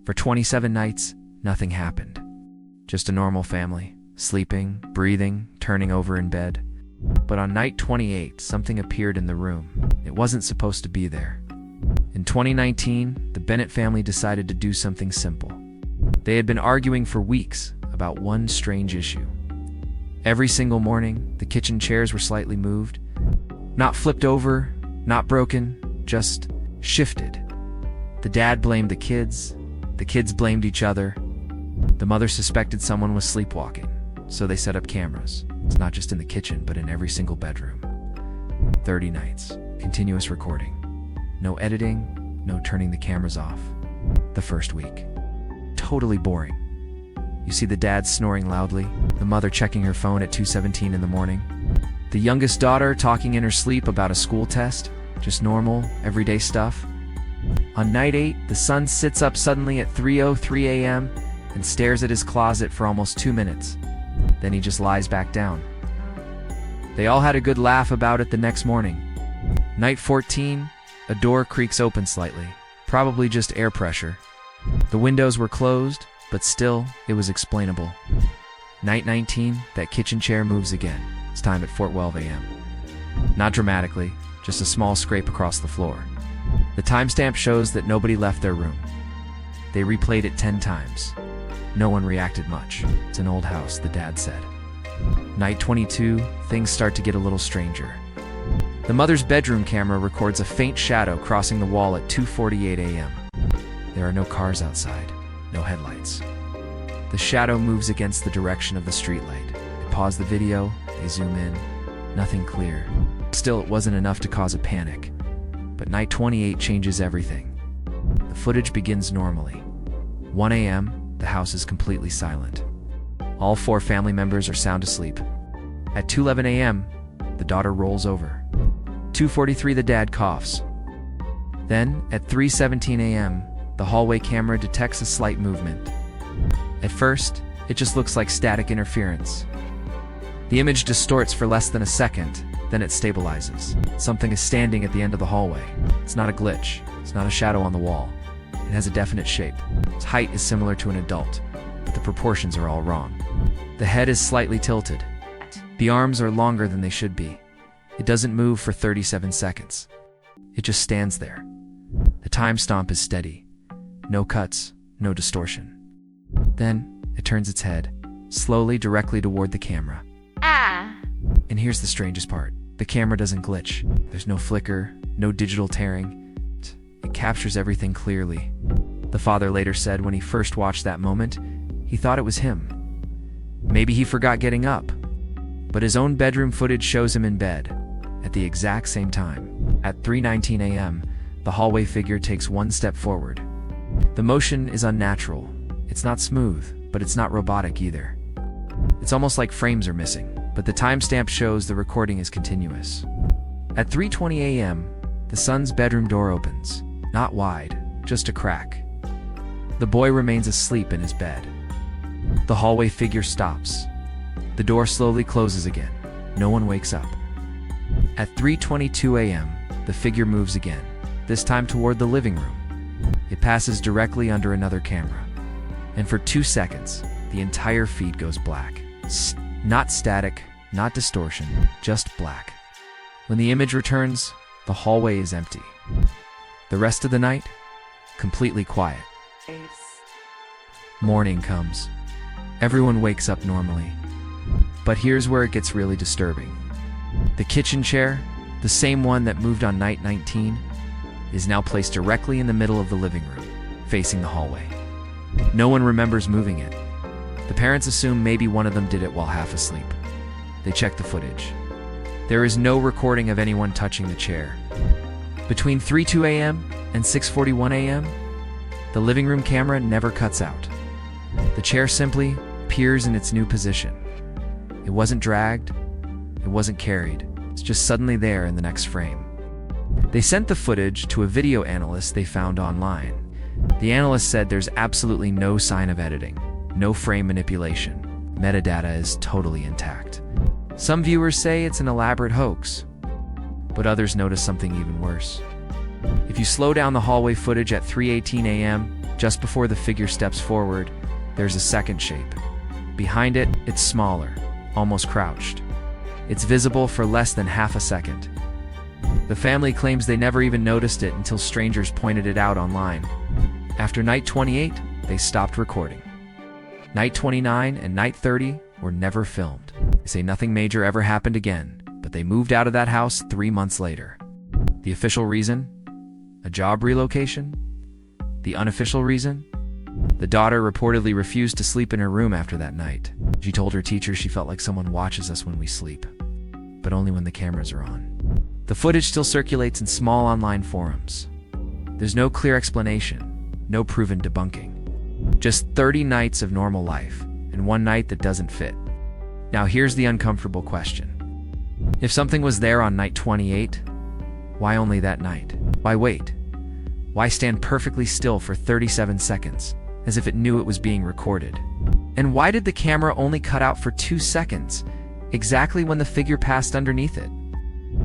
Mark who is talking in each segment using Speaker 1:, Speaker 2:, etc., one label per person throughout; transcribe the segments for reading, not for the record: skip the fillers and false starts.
Speaker 1: For 27 nights, nothing happened. Just a normal family, sleeping, breathing, turning over in bed. But on night 28, something appeared in the room. It wasn't supposed to be there. In 2019, the Bennett family decided to do something simple. They had been arguing for weeks about one strange issue. Every single morning, the kitchen chairs were slightly moved. Not flipped over, not broken, just shifted. The dad blamed the kids blamed each other. The mother suspected someone was sleepwalking, so they set up cameras. It's not just in the kitchen, but in every single bedroom. 30 nights, continuous recording. No editing, no turning the cameras off. The first week. Totally boring. You see the dad snoring loudly, the mother checking her phone at 2:17 in the morning, the youngest daughter talking in her sleep about a school test, just normal, everyday stuff. On night 8, the son sits up suddenly at 3:03 a.m. and stares at his closet for almost 2 minutes. Then he just lies back down. They all had a good laugh about it the next morning. Night 14, a door creaks open slightly, probably just air pressure. The windows were closed, but still, it was explainable. Night 19, that kitchen chair moves again. It's time at 4:12 a.m. Not dramatically, just a small scrape across the floor. The timestamp shows that nobody left their room. They replayed it 10 times. No one reacted much. It's an old house, the dad said. Night 22, things start to get a little stranger. The mother's bedroom camera records a faint shadow crossing the wall at 2:48 a.m. There are no cars outside, no headlights. The shadow moves against the direction of the streetlight. They pause the video, they zoom in. Nothing clear. Still, it wasn't enough to cause a panic. But night 28 changes everything. The footage begins normally. 1 a.m., the house is completely silent. All 4 family members are sound asleep. At 2:11 a.m., the daughter rolls over. 2:43, the dad coughs. Then, at 3:17 a.m., the hallway camera detects a slight movement. At first, it just looks like static interference. The image distorts for less than a second, then it stabilizes. Something is standing at the end of the hallway. It's not a glitch. It's not a shadow on the wall. It has a definite shape. Its height is similar to an adult, but the proportions are all wrong. The head is slightly tilted. The arms are longer than they should be. It doesn't move for 37 seconds. It just stands there. The time stomp is steady. No cuts, no distortion. Then, it turns its head, slowly directly toward the camera. And here's the strangest part. The camera doesn't glitch. There's no flicker, no digital tearing. It captures everything clearly. The father later said when he first watched that moment, he thought it was him. Maybe he forgot getting up. But his own bedroom footage shows him in bed, at the exact same time. At 3:19 a.m., the hallway figure takes one step forward. The motion is unnatural. It's not smooth, but it's not robotic either. It's almost like frames are missing, but the timestamp shows the recording is continuous. At 3:20 a.m., the son's bedroom door opens. Not wide, just a crack. The boy remains asleep in his bed. The hallway figure stops. The door slowly closes again. No one wakes up. At 3:22 a.m., the figure moves again, this time toward the living room. It passes directly under another camera. And for 2 seconds, the entire feed goes black. Not static, not distortion, just black. When the image returns, the hallway is empty. The rest of the night, completely quiet. Morning comes. Everyone wakes up normally. But here's where it gets really disturbing. The kitchen chair, the same one that moved on night 19, is now placed directly in the middle of the living room, facing the hallway. No one remembers moving it. The parents assume maybe one of them did it while half asleep. They check the footage. There is no recording of anyone touching the chair. Between 3:02 a.m. and 6:41 a.m., the living room camera never cuts out. The chair simply appears in its new position. It wasn't dragged, it wasn't carried, it's just suddenly there in the next frame. They sent the footage to a video analyst they found online. The analyst said there's absolutely no sign of editing, no frame manipulation. Metadata is totally intact. Some viewers say it's an elaborate hoax, but others notice something even worse. If you slow down the hallway footage at 3:18 a.m., Just before the figure steps forward, there's a second shape. Behind it, it's smaller, almost crouched. It's visible for less than half a second. The family claims they never even noticed it until strangers pointed it out online. After night 28, they stopped recording. Night 29 and night 30 were never filmed. They say nothing major ever happened again, but they moved out of that house 3 months later. The official reason? A job relocation? The unofficial reason? The daughter reportedly refused to sleep in her room after that night. She told her teacher she felt like someone watches us when we sleep, but only when the cameras are on. The footage still circulates in small online forums. There's no clear explanation, no proven debunking. Just 30 nights of normal life, and one night that doesn't fit. Now here's the uncomfortable question. If something was there on night 28, why only that night? Why wait? Why stand perfectly still for 37 seconds, as if it knew it was being recorded? And why did the camera only cut out for 2 seconds, exactly when the figure passed underneath it?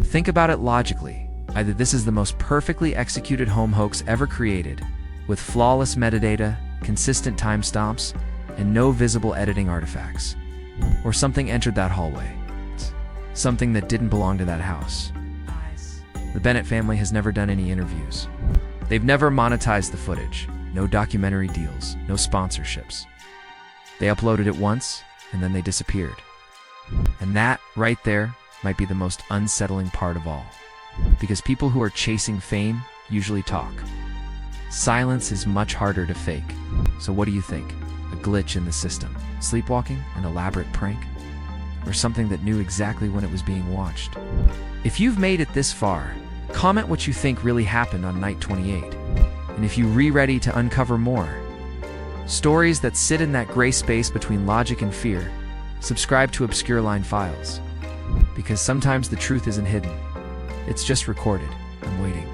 Speaker 1: Think about it logically. Either this is the most perfectly executed home hoax ever created, with flawless metadata, consistent timestamps, and no visible editing artifacts. Or something entered that hallway. Something that didn't belong to that house. The Bennett family has never done any interviews. They've never monetized the footage. No documentary deals, no sponsorships. They uploaded it once, and then they disappeared. And that, right there, might be the most unsettling part of all. Because people who are chasing fame usually talk. Silence is much harder to fake. So what do you think? A glitch in the system? Sleepwalking? An elaborate prank? Or something that knew exactly when it was being watched? If you've made it this far, comment what you think really happened on night 28. And if you're ready to uncover more stories that sit in that gray space between logic and fear, subscribe to Obscure Line Files. Because sometimes the truth isn't hidden. It's just recorded and waiting.